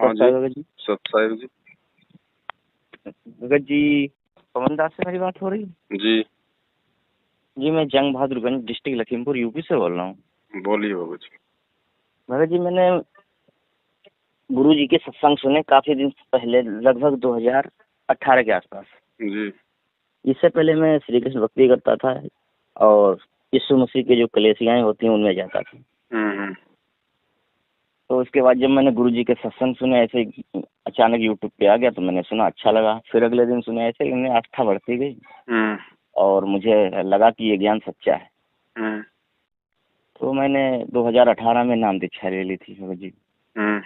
हाँ जी भगत जी। साहिब जी। भगत जी, पवन दास से मेरी बात हो रही है? जी जी, मैं जंग बहादुरगंज डिस्ट्रिक्ट लखीमपुर यूपी से बोल रहा हूँ। बोलिए बाबू जी। भगत जी, मैंने गुरु जी के सत्संग सुने काफी दिन पहले, लगभग 2018 के आसपास। जी इससे पहले मैं श्री कृष्ण भक्ति करता था और यीशु मसीह के जो कलेसियाएं होती हैं उनमें जाता था। हम्म। तो उसके बाद जब मैंने गुरु जी के सत्संग सुने, ऐसे ही अचानक यूट्यूब पे आ गया तो मैंने सुना, अच्छा लगा। फिर अगले दिन सुने, ऐसे इनमें आस्था बढ़ती गई हम्म और मुझे लगा कि ये ज्ञान सच्चा है। हम्म तो मैंने 2018 में नाम दीक्षा ले ली थी भगत जी। हम्म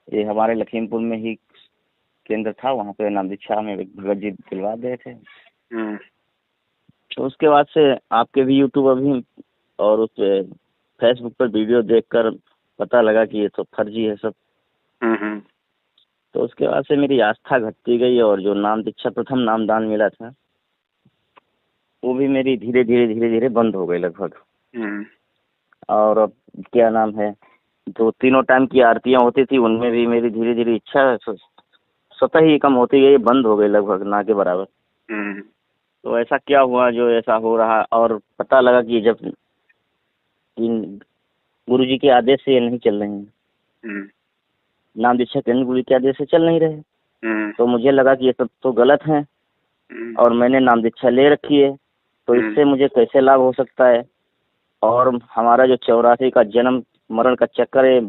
ये हमारे लखीमपुर में ही केंद्र था, वहाँ पे नाम दीक्षा में भगत जी दिलवा दिए थे। हम्म तो उसके बाद से आपके भी यूट्यूब अभी और उस फेसबुक पर वीडियो देखकर पता लगा कि ये तो फर्जी है सब। हम्म तो उसके बाद से मेरी आस्था घटती गई और जो नाम दीक्षा प्रथम नामदान मिला था वो भी मेरी धीरे धीरे धीरे धीरे बंद हो गई लगभग। हम्म और अब क्या नाम है, जो तीनों टाइम की आरतियां होती थी उनमें भी मेरी धीरे धीरे इच्छा स्वतः ही कम होती गई, बंद हो गई लगभग ना के बराबर। हम्म तो ऐसा क्या हुआ जो ऐसा हो रहा, और पता लगा कि जब इन गुरु जी के आदेश से ये नहीं चल रहे हैं, हम्म नाम दीक्षा केंद्र गुरु के आदेश से चल नहीं रहे, हम्म तो मुझे लगा कि ये सब तो गलत है और मैंने नाम दीक्षा ले रखी है, तो इससे मुझे कैसे लाभ हो सकता है। और हमारा जो 84 का जन्म मरण का चक्कर है,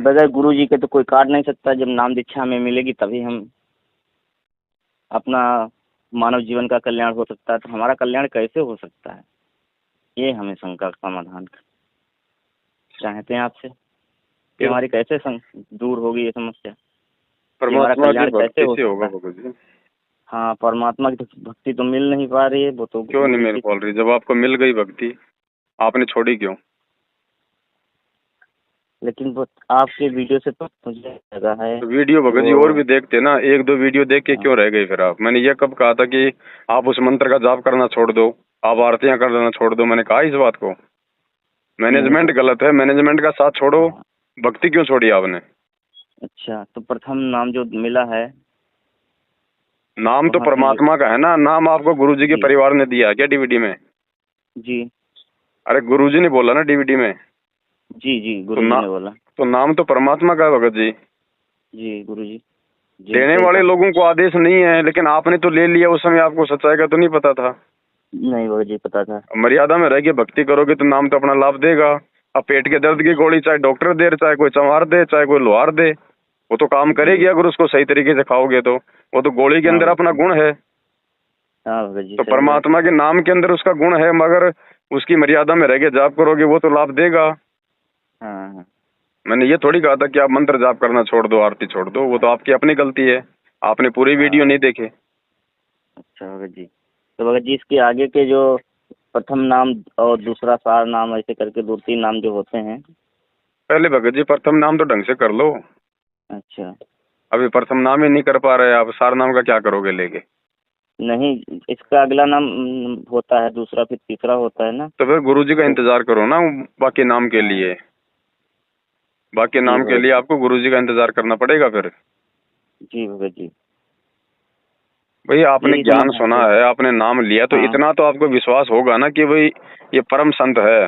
बगैर गुरु जी के तो कोई काट नहीं सकता। जब नाम दीक्षा हमें मिलेगी तभी हम अपना मानव जीवन का कल्याण हो सकता है। तो हमारा कल्याण कैसे हो सकता है, ये हमें शंका का समाधान चाहते हैं आपसे कि हमारी कैसे दूर होगी ये समस्या, कि हमारा परमात्मा की कल्याण कैसे भक्ति हो से होगा सकता है। बाबू जी। हाँ, परमात्मा की भक्ति तो मिल नहीं पा रही है, वो तो क्यों नहीं गुरु मिल जी। पा रही? जब आपको मिल गई भक्ति आपने छोड़ी क्यों? लेकिन वो आपके वीडियो से तो मुझे लगा है तो वीडियो भगत जी वो। और भी देखते ना, एक दो वीडियो देख के हाँ, क्यों रह गए फिर आप? मैंने ये कब कहा था कि आप उस मंत्र का जाप करना छोड़ दो, आप आरतियां कर देना छोड़ दो? मैंने कहा इस बात को? नहीं मैनेजमेंट वो। गलत है, मैनेजमेंट का साथ छोड़ो। हाँ, भक्ति क्यों छोड़ी आपने? अच्छा, तो प्रथम नाम जो मिला है नाम तो वहाँ पे जो। परमात्मा का है ना, नाम आपको गुरुजी के जी परिवार ने दिया है क्या डीवीडी में? जी अरे गुरुजी ने बोला ना डीवीडी में। जी जी, तो गुरु जी ने बोला। तो नाम तो परमात्मा का है भगत जी। जी गुरु जी, जी देने सही वाले कहा। लोगों को आदेश नहीं है, लेकिन आपने तो ले लिया। उस समय आपको सच्चाई का तो नहीं पता था। नहीं गुरु जी, पता था। मर्यादा में रह के भक्ति करोगे तो नाम तो अपना लाभ देगा। अब पेट के दर्द की गोली चाहे डॉक्टर दे, चाहे कोई चमार दे, चाहे कोई लोहार दे, वो तो काम करेगी जी अगर उसको सही तरीके से खाओगे तो। वो तो गोली के हाँ अंदर अपना गुण है। हाँ भगत जी, तो सही बात है। परमात्मा के नाम के अंदर उसका गुण है, मगर उसकी मर्यादा में रह के जाप करोगे वो तो लाभ देगा। हाँ हाँ। मैंने ये थोड़ी कहा था कि आप मंत्र जाप करना छोड़ दो, आरती छोड़ दो। वो तो आपकी अपनी गलती है, आपने पूरी वीडियो हाँ, नहीं देखे। अच्छा भगत जी। तो भगत जी, इसके आगे के जो प्रथम नाम और दूसरा सार नाम ऐसे करके दो तीन नाम जो होते हैं। पहले भगत जी प्रथम नाम तो ढंग से कर लो। अच्छा। अभी प्रथम नाम ही नहीं कर पा रहे आप, सार नाम का क्या करोगे लेके? नहीं, इसका अगला नाम होता है, दूसरा फिर तीसरा होता है ना। तो फिर गुरुजी का तो इंतजार करो ना बाकी नाम के हाँ। लिए। बाकी जी नाम के भगत लिए जी। आपको गुरुजी का इंतजार करना पड़ेगा फिर। जी भगत जी, भाई आपने यही ज्ञान समाधान सुना हुआ। है, आपने नाम लिया, तो हाँ इतना तो आपको विश्वास होगा ना कि भाई ये परम संत है।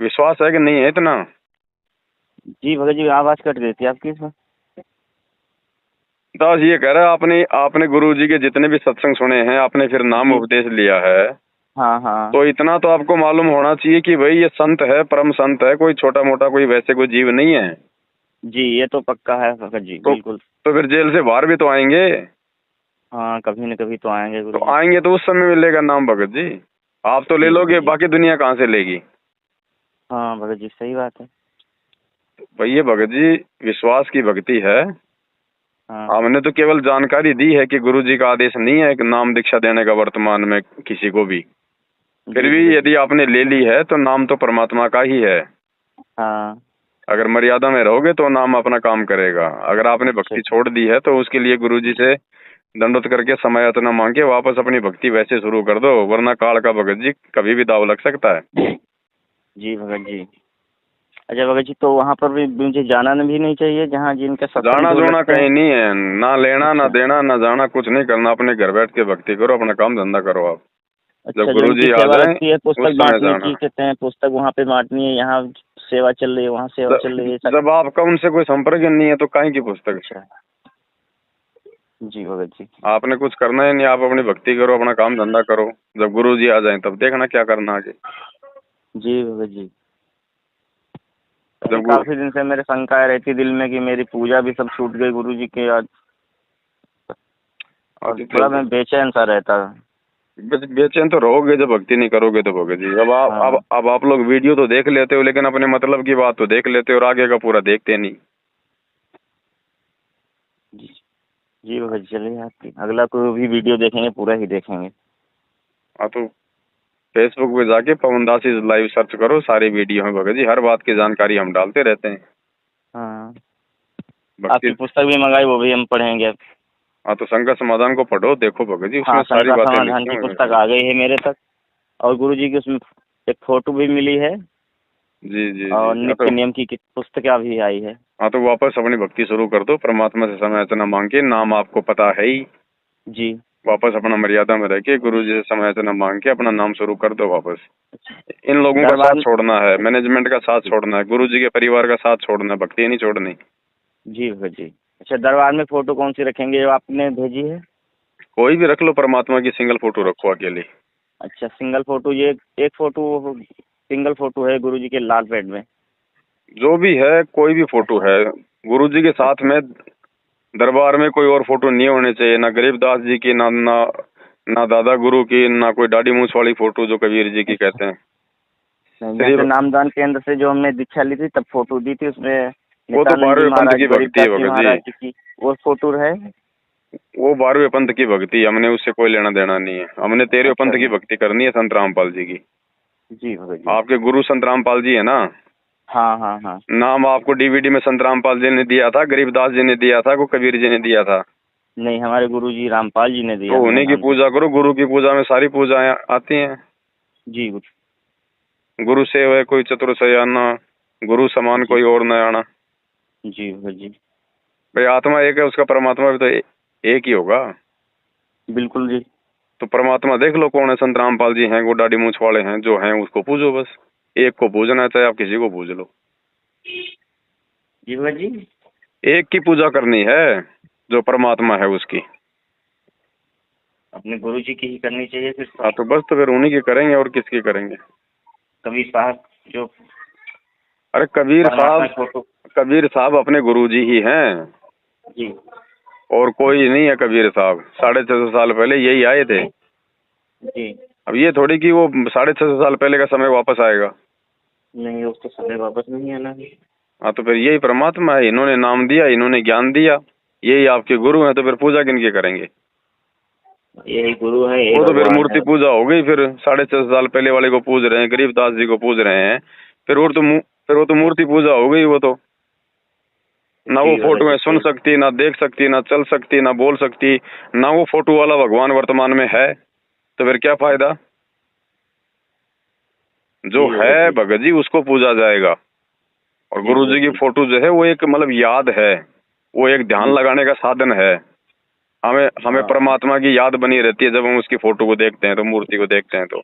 विश्वास है कि नहीं है इतना? जी भगत जी, आवाज़ कट गई थी आपकी इसमें। दास ये कह रहा है आपने आपने गुरुजी के जितने भी सत्संग सुने हैं, आपने फिर नाम जी उपदेश लिया है, हाँ हाँ। तो इतना तो आपको मालूम होना चाहिए कि भाई ये संत है, परम संत है, कोई छोटा मोटा कोई वैसे कोई जीव नहीं है। जी, ये तो पक्का है भगत जी, तो बिल्कुल। फिर जेल से बाहर भी तो आएंगे। हाँ, कभी न कभी तो आएंगे तो गुरु जी। आएंगे तो उस समय मिलेगा नाम भगत जी। आप तो ले जी भगत लोगे, जी। बाकी दुनिया कहाँ से लेगी? हाँ भगत जी, सही बात है। भाई ये भगत जी विश्वास की भक्ति है। हाँ हमने तो केवल जानकारी दी है कि गुरुजी का आदेश नहीं है कि नाम दीक्षा देने का वर्तमान में किसी को भी। फिर जी भी भगत जी। यदि आपने ले ली है तो नाम तो परमात्मा का ही है। हाँ। अगर मर्यादा में रहोगे तो नाम अपना काम करेगा। अगर आपने अच्छा भक्ति अच्छा। छोड़ दी है तो उसके लिए गुरुजी से दंडवत करके समय यातना मांग के वापस अपनी भक्ति वैसे शुरू कर दो, वरना काल का भगत जी कभी भी दाव लग सकता है। जी भगत जी। अच्छा भगत जी, तो वहाँ पर भी मुझे जाना भी नहीं चाहिए जहाँ जिनका सत्संग जाना जो जोना लगते हैं? कहीं नहीं है, ना लेना ना अच्छा देना ना जाना, कुछ नहीं करना, अपने घर बैठ के भक्ति करो, अपना काम धंधा करो आप। अच्छा, जब जो इनकी गुरुजी आ सेवा जाएं लगती है, उस पुस्तक समय बांटनी जाना। की कहते हैं, पुस्तक वहाँ पे बांटनी है, यहाँ सेवा चल रही है, वहाँ सेवा चल रही है, सब। जब आपका उनसे कोई संपर्क ही नहीं है तो काहे की पुस्तक? अच्छा जी भगत जी। आपने कुछ करना ही नहीं, आप अपनी भक्ति करो, अपना काम धंधा करो। जब गुरुजी आ जाएं तब देखना क्या करना आगे। जी भगत जी। अरे जब काफी दिन से मेरे शंका रहती दिल में कि मेरी पूजा भी सब छूट गई गुरुजी के आज, और बड़ा मैं बेचैन सा रहता। बेचैन तो रहोगे जब भक्ति नहीं करोगे तो भगत जी। हाँ अब आप लोग वीडियो तो देख लेते हो, लेकिन अपने मतलब की बात तो देख लेते हो और आगे का पूरा देखते नहीं। जी। जी भगत जी, चलिए आपकी अगला कोई भी वीडियो देखेंगे पूरा ही देखेंगे। हाँ तो फेसबुक पे जाके पवन दास इज लाइव सर्च करो, सारी वीडियो है भगत जी, हर बात की जानकारी हम डालते रहते हैं। हाँ, आपकी भक्ति। पुस्तक भी मंगाई, वो भी हम पढ़ेंगे। हाँ तो शंकर समाधान को पढ़ो, देखो भगत जी, उसमें हाँ, सारी शंकर बातें समाधान लिखी की हुई पुस्तक हैं। आ गई है मेरे तक, और गुरुजी की उसमें एक फोटो भी मिली है, जी जी और जी। हाँ नित्य तो नियम की पुस्तक भी आई है। हाँ तो वापस अपनी भक्ति शुरू कर दो, परमात्मा से समय याचना मांग के, नाम आपको पता है ही। जी। वापस अपना मर्यादा में रह के गुरु जी से समय याचना मांग के अपना नाम शुरू कर दो वापस। इन लोगों का दरबार साथ छोड़ना है, मैनेजमेंट का साथ छोड़ना है, गुरु जी के परिवार का साथ छोड़ना है, भक्ति नहीं छोड़नी। जी भगत जी। अच्छा, दरबार में फोटो कौन सी रखेंगे जो आपने भेजी है? कोई भी रख लो, परमात्मा की सिंगल फोटो रखो अकेली। अच्छा, सिंगल फोटो, ये एक फोटो सिंगल फोटो है गुरुजी के लाल पेड़ में? जो भी है, कोई भी फोटो अच्छा है गुरु जी के साथ अच्छा। में। दरबार में कोई और फोटो नहीं होने चाहिए, ना गरीबदास जी की, ना ना ना दादा गुरु की, ना कोई दाढ़ी मूछ वाली फोटो जो कबीर जी की अच्छा, कहते हैं। नहीं, जैसे सिर्फ नामदान केंद्र से जो हमने दीक्षा ली थी तब फोटो दी थी, उसमें वो तो नित्यानंद जी 12वें पंथ महाराज, की भक्ति है गरीबदास जी भगत जी। महाराज जी की वो फोटो है। वो 12वें पंथ की भक्ति, हमने उससे कोई लेना देना नहीं है। हमने 13वें अच्छा पंथ की भक्ति करनी है, संत रामपाल जी की। जी भगत जी। आपके गुरु संत रामपाल जी है ना? हाँ हाँ हाँ। नाम आपको डीवीडी में संत रामपाल जी ने दिया था, गरीबदास जी ने दिया था, को कबीर जी ने दिया था? नहीं, हमारे गुरुजी रामपाल जी ने दिया तो हमें उन्हीं की नाम। पूजा करो। गुरु की पूजा में सारी पूजाएं आती हैं। जी गुरु सेव है कोई चतुर सयाना, गुरु समान जी। कोई और न आना। जी भगत जी। भाई आत्मा एक है, उसका परमात्मा भी तो एक ही होगा। बिल्कुल जी। तो परमात्मा देख लो कौन है, संत रामपाल जी हैं, वो दाढ़ी मूछ वाले हैं, जो हैं उसको पूजो बस। एक को पूजना है, चाहे आप किसी को पूज लो। जी भगत जी। एक की पूजा करनी है, जो परमात्मा है उसकी। अपने गुरुजी की ही करनी चाहिए फिर तो। हाँ तो बस, तो फिर उन्हीं की करेंगे और किसकी करेंगे? कबीर साहब जो अरे कबीर परमात्मा साहब, की फोटो। कबीर साहब अपने गुरुजी ही हैं, जी और कोई नहीं है। कबीर साहब 650 साल पहले यही आए थे। जी। अब ये थोड़ी कि वो 650 साल पहले का समय वापस आएगा। नहीं, उसको समय वापस नहीं आना है। हाँ तो फिर यही परमात्मा है, इन्होंने नाम दिया, इन्होंने ज्ञान दिया, यही आपके गुरु हैं, तो फिर पूजा किनकी करेंगे? यही गुरु है, यही वो तो फिर भगवान मूर्ति है। पूजा हो गई। फिर 650 साल पहले वाले को पूज रहे हैं, गरीबदास जी को पूज रहे हैं, फिर वो तो मूर्ति पूजा हो गई। वो तो ना वो जी भगत फोटो जी में सुन तो। सकती, ना देख सकती, ना चल सकती, ना बोल सकती, ना वो फोटो वाला भगवान वर्तमान में है, तो फिर क्या फायदा? जो जी भगत है जी। भगत जी उसको पूजा जाएगा। और जी गुरु जी भगत की जी। फोटो जो है वो एक मतलब याद है, वो एक ध्यान जी। लगाने का साधन है। हमें हमें हाँ परमात्मा की याद बनी रहती है जब हम उसकी फोटो को देखते हैं, तो मूर्ति को देखते हैं तो।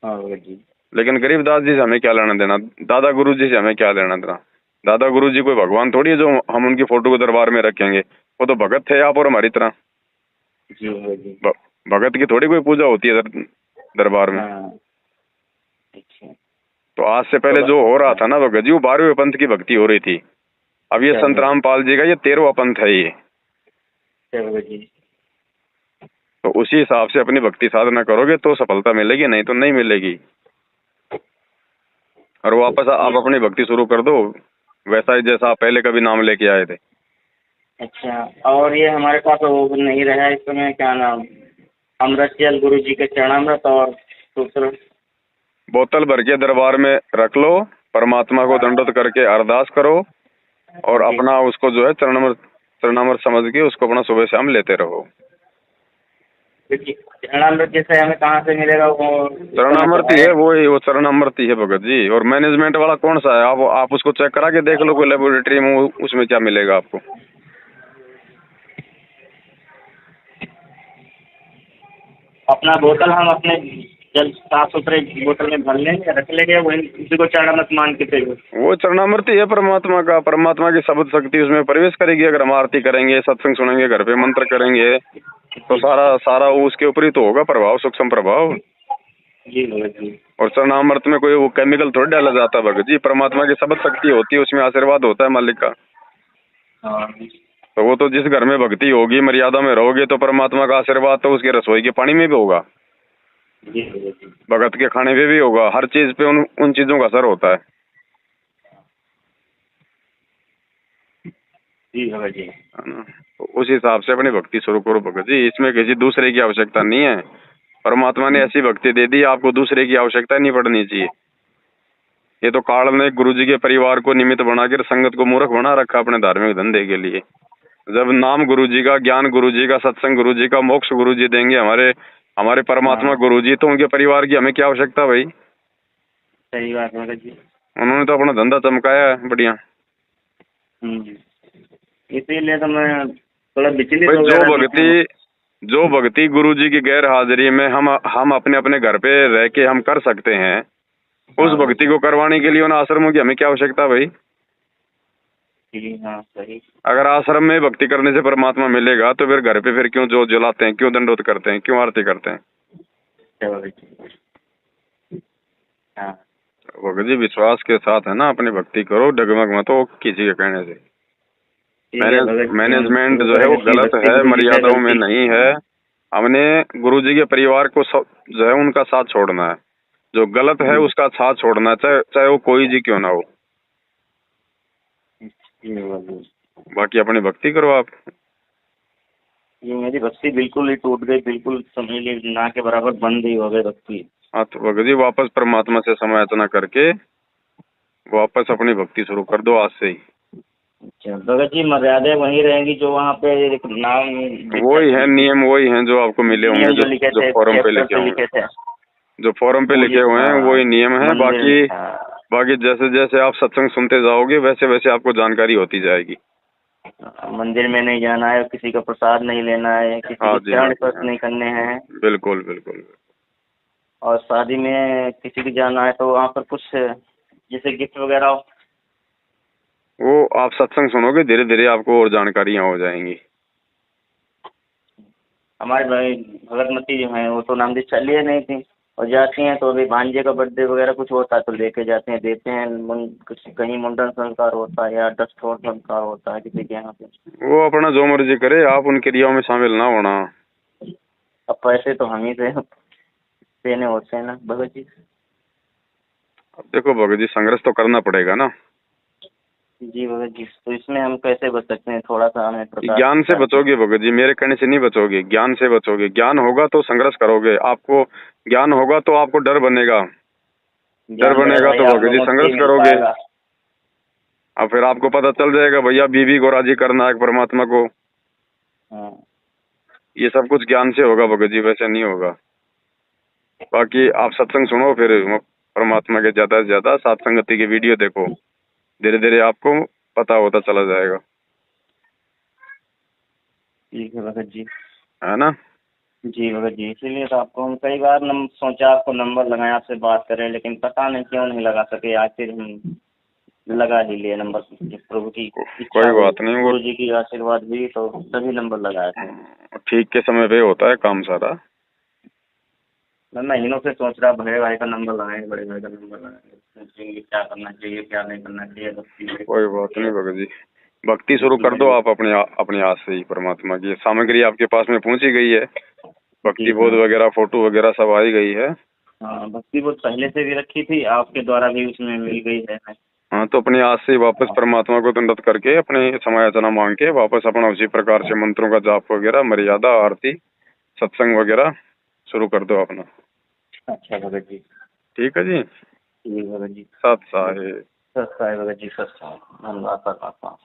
हाँ भगत जी। लेकिन गरीबदास जी से हमें क्या लेना देना, दादा गुरु जी से हमें क्या लेना देना? दादा गुरु जी कोई भगवान थोड़ी है जो हम उनकी फोटो को दरबार में रखेंगे। वो तो भगत थे आप और हमारी तरह। जी भगत जी। भगत की थोड़ी कोई पूजा होती है दरबार में। हाँ। अच्छा। तो आज से पहले तो जो हो रहा था ना भगत जी, वो 12वें पंथ की भक्ति हो रही थी। अब ये क्या संत भगत रामपाल जी का ये 13वां पंथ है ये। क्या भगत जी। तो उसी हिसाब से अपनी भक्ति साधना करोगे तो सफलता मिलेगी, नहीं तो नहीं मिलेगी। और वापस आप अपनी भक्ति शुरू कर दो वैसा ही जैसा आप पहले कभी नाम लेके आए थे। अच्छा, और ये हमारे पास वो नहीं रहा इस समय, क्या नाम, अमृत जल गुरु जी के चरणामृत और दूसरा। बोतल भर के दरबार में रख लो, परमात्मा को दंडोत करके अरदास करो, और जी। अपना उसको जो है चरणामृत समझ के उसको अपना सुबह शाम लेते रहो। चरणामृत जैसे हमें कहाँ से मिलेगा वो? चरणामृति है वो चरणामृति है भगत जी। और मैनेजमेंट वाला कौन सा है? आप उसको चेक करा के देख लो कोई लेबोरेटरी में, उसमें क्या मिलेगा आपको। अपना बोतल हम अपने जल साफ सुथरे बोतल में भर लेंगे, रख लेंगे, वही उसी को चरणामृत मान के चाहिए। वो चरणामृति है परमात्मा का, परमात्मा की शब्द शक्ति उसमें प्रवेश करेगी। अगर हम आरती करेंगे, सत्संग सुनेंगे, घर पे मंत्र करेंगे, तो सारा उसके ऊपर ही तो होगा प्रभाव, सूक्ष्म प्रभाव। जी भगत जी। और चरणामृत में कोई वो केमिकल थोड़ी डाला जाता है भगत जी, परमात्मा की शब्द शक्ति होती है, उसमें आशीर्वाद होता है मालिक का। हाँ तो वो तो जिस घर में भक्ति होगी, मर्यादा में रहोगे, तो परमात्मा का आशीर्वाद तो उसके रसोई के पानी में भी होगा, जी भगत जी। भगत के खाने पे भी होगा, हर चीज पे उन चीजों का असर होता है। जी भगत जी। है ना? तो उस हिसाब से अपनी भक्ति शुरू करो भगत जी। इसमें किसी दूसरे की आवश्यकता नहीं है। परमात्मा ने ऐसी भक्ति दे दी, आपको दूसरे की आवश्यकता नहीं पड़नी चाहिए। ये तो काल ने गुरु जी के परिवार को निमित्त बनाकर संगत को मूर्ख बना रखा अपने धार्मिक धंधे के लिए। जब नाम गुरु जी का, ज्ञान गुरु जी का, सत्संग गुरु जी का, मोक्ष गुरु जी देंगे, हमारे परमात्मा गुरु जी, तो उनके परिवार की हमें क्या आवश्यकता भाई। सही बात है भगत जी। उन्होंने तो अपना धंधा चमकाया है बढ़िया। इसीलिए तो मैं थोड़ा विचलित भाई हो गया। जो भक्ति गुरु जी की गैर हाजिरी में हम अपने अपने घर पे रह के हम कर सकते हैं, उस भक्ति को करवाने के लिए उन आश्रमों की हमें क्या आवश्यकता भाई। जी हाँ सही। अगर अगर आश्रम में भक्ति करने से परमात्मा मिलेगा, तो फिर घर पे फिर क्यों जो जलाते हैं, क्यों दंडोत करते हैं, क्यों आरती करते हैं। हाँ भगत जी विश्वास के साथ है ना, अपनी भक्ति करो, डगमग मत हो किसी के कहने से। मैनेजमेंट जो है वो गलत है, मर्यादाओं में नहीं है। हमने गुरु जी के परिवार को जो है उनका साथ छोड़ना है, जो गलत है उसका साथ छोड़ना है, चाहे वो कोई जी क्यों ना हो। बाकी अपनी भक्ति करो आप। ये मेरी भक्ति बिल्कुल ही टूट गई, बिल्कुल समझ लीजिए ना के बराबर बंद ही हो गई भक्ति। हाँ तो भगत जी वापस परमात्मा से समायाचना करके वापस अपनी भक्ति शुरू कर दो आज से ही। अच्छा भगत जी, मर्यादा वही रहेंगी जो वहाँ पे नाम वही है, नियम वही हैं जो आपको मिले होंगे, जो फॉरम पे लिखे होंगे, जो फॉरम पे लिखे हुए हैं वही नियम है। बाकी जैसे जैसे आप सत्संग सुनते जाओगे वैसे वैसे आपको जानकारी होती जाएगी। मंदिर में नहीं जाना है, किसी का प्रसाद नहीं लेना है, किसी के चरण स्पर्श नहीं करने हैं। बिल्कुल बिल्कुल। और शादी में किसी की जाना है तो वहाँ पर कुछ जैसे गिफ्ट वगैरह हो, वो आप सत्संग सुनोगे धीरे धीरे आपको और जानकारियाँ हो जाएंगी। हमारे भाई भगतमती जो है वो तो नाम दीक्षा लिए नहीं थी, और जाती हैं तो अभी भांजे का बर्थडे वगैरह कुछ होता है तो लेके जाते हैं, देते हैं। कहीं मुंडन संस्कार होता है या दस्तखत संस्कार होता है किसी के यहाँ पे, वो अपना जो मर्जी करे, आप उन क्रियाओं में शामिल ना होना। अब पैसे तो हम ही से देने होते हैं ना भगत जी। अब देखो भगत जी, संघर्ष तो करना पड़ेगा ना। जी भगत जी, तो इसमें हम कैसे बच सकते हैं? थोड़ा सा हमें ज्ञान से बचोगे भगत जी, मेरे कहने से नहीं बचोगे, ज्ञान से बचोगे। ज्ञान होगा तो संघर्ष करोगे, आपको ज्ञान होगा तो आपको डर बनेगा, डर बनेगा तो भगत जी संघर्ष करोगे। अब फिर आपको पता चल जाएगा भैया बीवी को राजी करना है परमात्मा को। ये सब कुछ ज्ञान से होगा भगत जी, वैसे नहीं होगा। बाकी आप सत्संग सुनो, फिर परमात्मा के ज्यादा से ज्यादा सत्संगति की वीडियो देखो, धीरे धीरे आपको पता होता चला जाएगा। ठीक है भगत जी, है ना। जी भगत जी, इसीलिए तो आपको हम कई बार सोचा आपको नंबर लगाया, आपसे बात करें, लेकिन पता नहीं क्यों नहीं लगा सके। आज फिर हम लगा ही लिए नंबर, प्रभु की कोई बात नहीं, गुरु जी की आशीर्वाद भी तो तभी नंबर लगाया था। ठीक के समय पे होता है काम सारा। मैं महीनों से सोच रहा बड़े भाई का नंबर लगाएंगे, बड़े भाई का नंबर लगाएंगे, क्या करना चाहिए क्या नहीं करना चाहिए। कोई बात नहीं भगत जी, भक्ति शुरू कर दो आप अपने हाथ से ही। परमात्मा की सामग्री आपके पास में पहुंची गई है, भक्ति बोध वगैरह, फोटो वगैरह सब आई गई है। हाँ, भक्ति बोध पहले से भी रखी थी, आपके द्वारा भी उसमें मिल गई है। हाँ, तो अपने हाथ से वापस परमात्मा को दंडवत करके अपने समायाचना मांग के वापस अपना उसी प्रकार से मंत्रों का जाप वगैरह, मर्यादा, आरती, सत्संग वगैरह शुरू कर दो अपना। अच्छा भगत जी, ठीक है जी। ठीक भगत जी। सत साहिब भगत जी, सत साहिब, धन्यवाद।